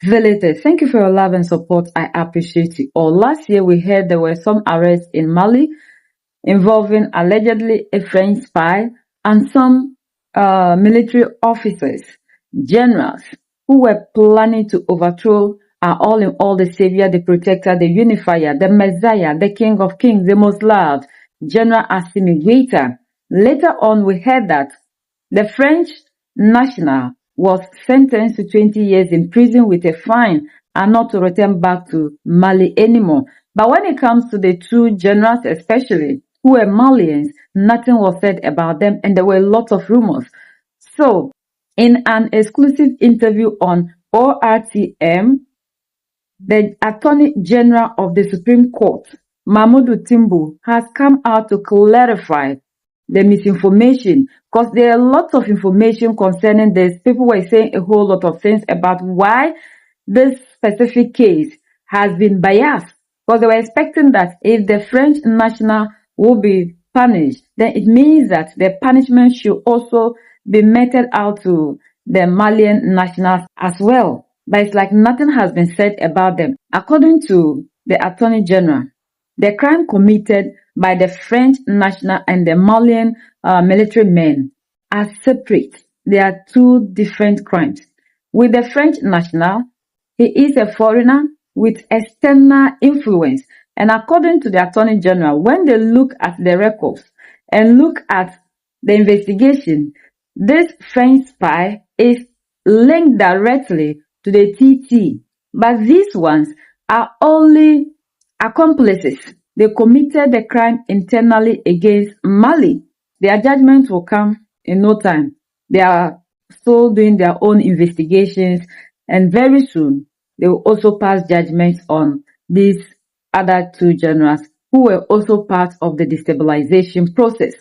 Villagers, thank you for your love and support. I appreciate you all. Last year, we heard there were some arrests in Mali involving allegedly a French spy and some military officers, generals, who were planning to overthrow our all-in-all, the savior, the protector, the unifier, the messiah, the king of kings, the most loved, General Assimi Goïta. Later on, we heard that the French national was sentenced to 20 years in prison with a fine and not to return back to Mali anymore. But when it comes to the two generals especially, who were Malians, nothing was said about them and there were lots of rumors. So, in an exclusive interview on ORTM, the Attorney General of the Supreme Court, Mamadou Timbo, has come out to clarify the misinformation, because there are lots of information concerning this. People were saying a whole lot of things about why this specific case has been biased, because they were expecting that if the French national will be punished, then it means that the punishment should also be meted out to the Malian nationals as well. But it's like nothing has been said about them. According to the Attorney General, the crime committed by the French national and the Malian military men are separate. They are two different crimes. With the French national, he is a foreigner with external influence. And according to the Attorney General, when they look at the records and look at the investigation, this French spy is linked directly to the TT. But these ones are only accomplices. They committed the crime internally against Mali. Their judgment will come in no time. They are still doing their own investigations, and very soon they will also pass judgment on these other two generals who were also part of the destabilization process.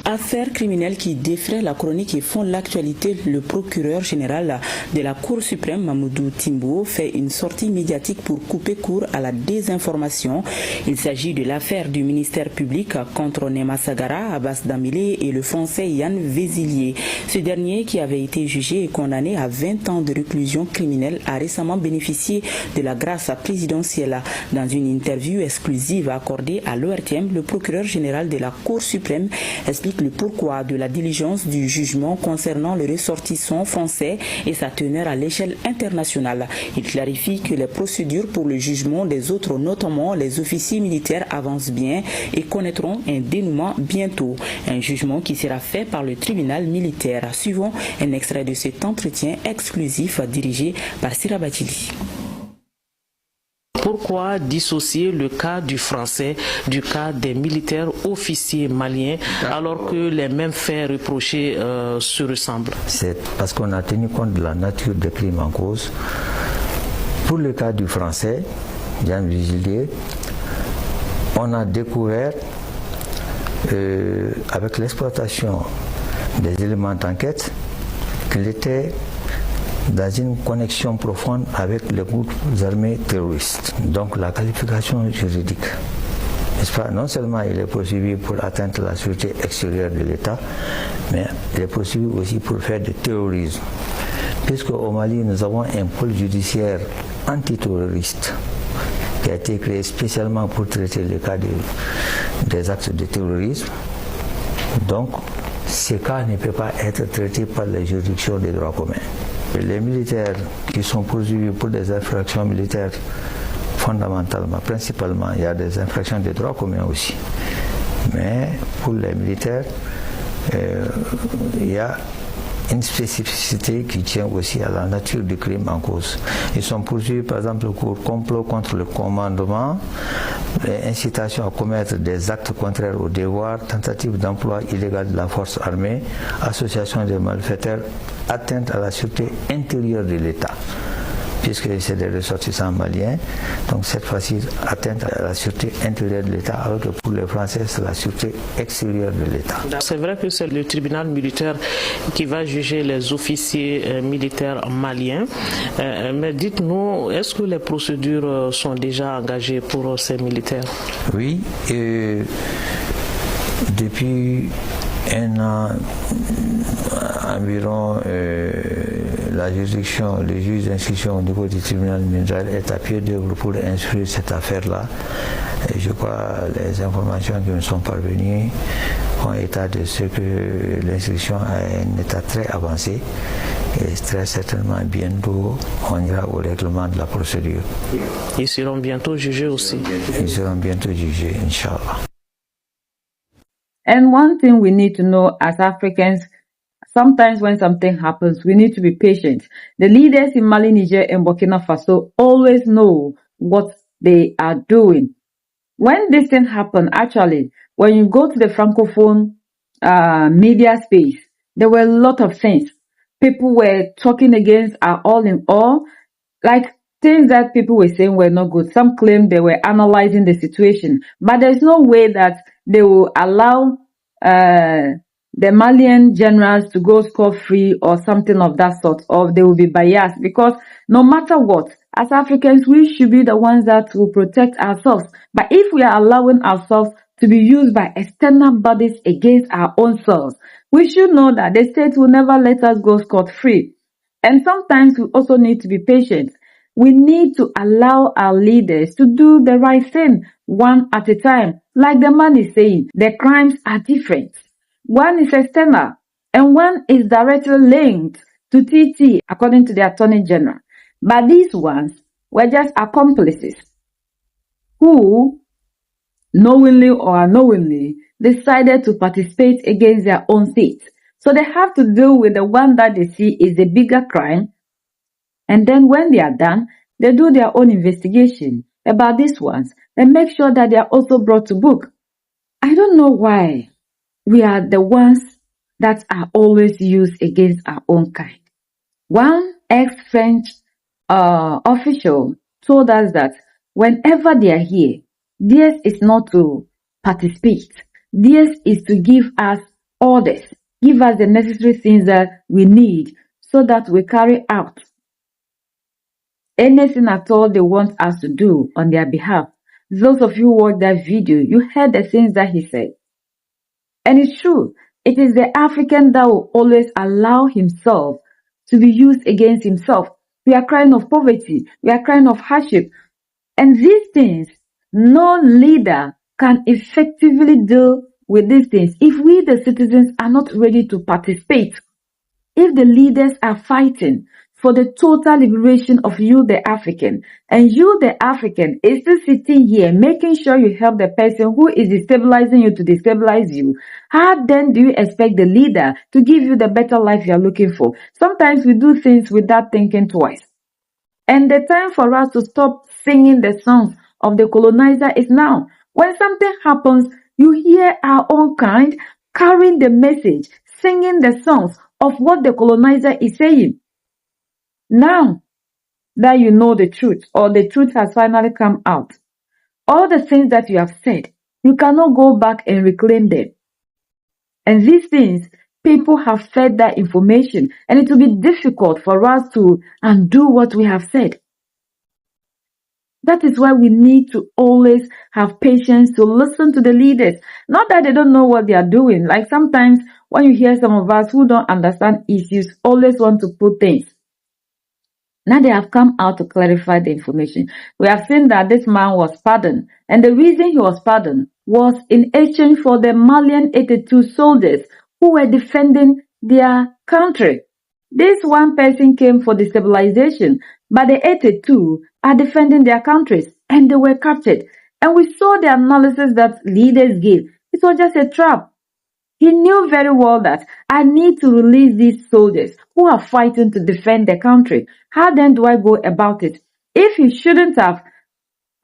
Affaires criminelles qui défraient la chronique et font l'actualité, le procureur général de la Cour suprême, Mamadou Timbo, fait une sortie médiatique pour couper court à la désinformation. Il s'agit de l'affaire du ministère public contre Nema Sagara, Abbas Damile et le français Yann Vézilier. Ce dernier, qui avait été jugé et condamné à 20 ans de réclusion criminelle, a récemment bénéficié de la grâce présidentielle. Dans une interview exclusive accordée à l'ORTM, le procureur général de la Cour suprême explique le pourquoi de la diligence du jugement concernant le ressortissant français et sa teneur à l'échelle internationale. Il clarifie que les procédures pour le jugement des autres, notamment les officiers militaires, avancent bien et connaîtront un dénouement bientôt. Un jugement qui sera fait par le tribunal militaire. Suivant un extrait de cet entretien exclusif dirigé par Sirabatili. Pourquoi dissocier le cas du français du cas des militaires officiers maliens alors que les mêmes faits reprochés se ressemblent? C'est parce qu'on a tenu compte de la nature des crimes en cause. Pour le cas du français, Jean Vigilier, on a découvert avec l'exploitation des éléments d'enquête qu'il était dans une connexion profonde avec les groupes armés terroristes. Donc la qualification juridique, n'est-ce pas? Non seulement il est poursuivi pour atteindre la sûreté extérieure de l'État, mais il est poursuivi aussi pour faire du terrorisme. Puisque au Mali, nous avons un pôle judiciaire antiterroriste qui a été créé spécialement pour traiter les cas des actes de terrorisme. Donc, ces cas ne peuvent pas être traités par les juridictions des droits communs. Les militaires qui sont poursuivis pour des infractions militaires, fondamentalement, principalement, il y a des infractions des droits communs aussi. Mais pour les militaires, il y a une spécificité qui tient aussi à la nature du crime en cause. Ils sont poursuivis par exemple pour complot contre le commandement, incitation à commettre des actes contraires au devoir, tentative d'emploi illégal de la force armée, association de malfaiteurs, atteinte à la sûreté intérieure de l'État, puisque c'est des ressortissants maliens. Donc cette fois-ci, atteinte à la sûreté intérieure de l'État, alors que pour les Français, c'est la sûreté extérieure de l'État. C'est vrai que c'est le tribunal militaire qui va juger les officiers militaires maliens. Mais dites-nous, est-ce que les procédures sont déjà engagées pour ces militaires? Oui, depuis un an environ, la juridiction, le juge d'instruction au niveau du tribunal militaire est à pied d'œuvre pour instruire cette affaire-là. Et je crois les informations qui me sont parvenues font état de ce que l'instruction a un état très avancé et très certainement bientôt on ira au règlement de la procédure. Ils seront bientôt jugés aussi. Ils seront bientôt jugés, Inch'Allah. And one thing we need to know as Africans, sometimes when something happens, we need to be patient. The leaders in Mali, Niger, and Burkina Faso always know what they are doing. When this thing happened, actually, when you go to the Francophone media space, there were a lot of things. People were talking against our all in all, like things that people were saying were not good. Some claimed they were analyzing the situation, but there's no way that they will allow the Malian generals to go scot-free or something of that sort, or they will be biased, because no matter what, as Africans, we should be the ones that will protect ourselves. But if we are allowing ourselves to be used by external bodies against our own selves, we should know that the state will never let us go scot-free. And sometimes we also need to be patient. We need to allow our leaders to do the right thing one at a time. Like the man is saying, the crimes are different. One is external and one is directly linked to TT, according to the Attorney General. But these ones were just accomplices who, knowingly or unknowingly, decided to participate against their own state. So they have to deal with the one that they see is a bigger crime. And then when they are done, they do their own investigation about these ones and make sure that they are also brought to book. I don't know why we are the ones that are always used against our own kind. One ex-French official told us that whenever they are here, theirs is not to participate. Theirs is to give us orders, give us the necessary things that we need so that we carry out anything at all they want us to do on their behalf. Those of you who watched that video, you heard the things that he said. And it's true. It is the African that will always allow himself to be used against himself. We are crying of poverty. We are crying of hardship. And these things, no leader can effectively deal with these things if we, the citizens, are not ready to participate. If the leaders are fighting for the total liberation of you, the African, and you, the African, is still sitting here making sure you help the person who is destabilizing you to destabilize you, how then do you expect the leader to give you the better life you are looking for? Sometimes we do things without thinking twice. And the time for us to stop singing the songs of the colonizer is now. When something happens, you hear our own kind carrying the message, singing the songs of what the colonizer is saying. Now that you know the truth, or the truth has finally come out, all the things that you have said, you cannot go back and reclaim them. And these things, people have fed that information, and it will be difficult for us to undo what we have said. That is why we need to always have patience to listen to the leaders. Not that they don't know what they are doing. Like sometimes when you hear some of us who don't understand issues, always want to put things. Now they have come out to clarify the information. We have seen that this man was pardoned. And the reason he was pardoned was in exchange for the Malian 82 soldiers who were defending their country. This one person came for destabilization, but the 82 are defending their countries and they were captured. And we saw the analysis that leaders gave. It was just a trap. He knew very well that I need to release these soldiers who are fighting to defend their country. How then do I go about it? If he shouldn't have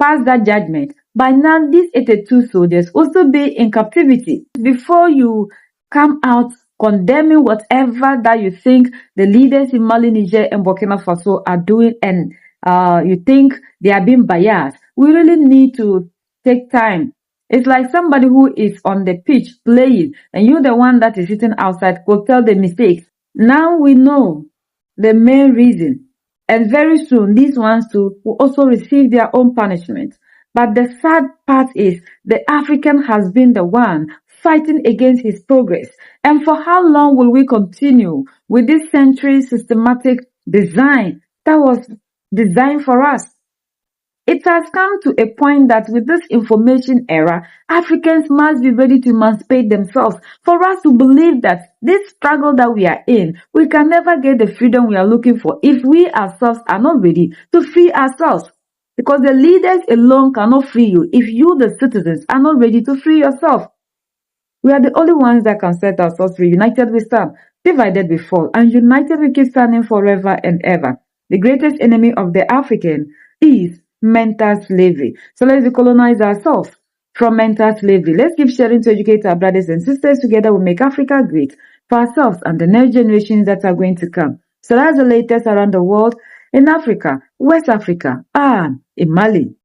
passed that judgment, by now these 82 soldiers will still be in captivity. Before you come out condemning whatever that you think the leaders in Mali, Niger, and Burkina Faso are doing, and you think they are being biased, we really need to take time. It's like somebody who is on the pitch playing, and you, the one that is sitting outside, will tell the mistakes. Now we know the main reason, and very soon these ones too will also receive their own punishment. But the sad part is the African has been the one fighting against his progress. And for how long will we continue with this century systematic design that was designed for us. It has come to a point that with this information era, Africans must be ready to emancipate themselves for us to believe that this struggle that we are in, we can never get the freedom we are looking for if we ourselves are not ready to free ourselves. Because the leaders alone cannot free you if you, the citizens, are not ready to free yourself. We are the only ones that can set ourselves free. United we stand, divided we fall, and united we keep standing forever and ever. The greatest enemy of the African is mental slavery. So let's decolonize ourselves from mental slavery. Let's keep sharing to educate our brothers and sisters. Together we'll make Africa great for ourselves and the next generations that are going to come. So that's the latest around the world in Africa, West Africa, and in Mali.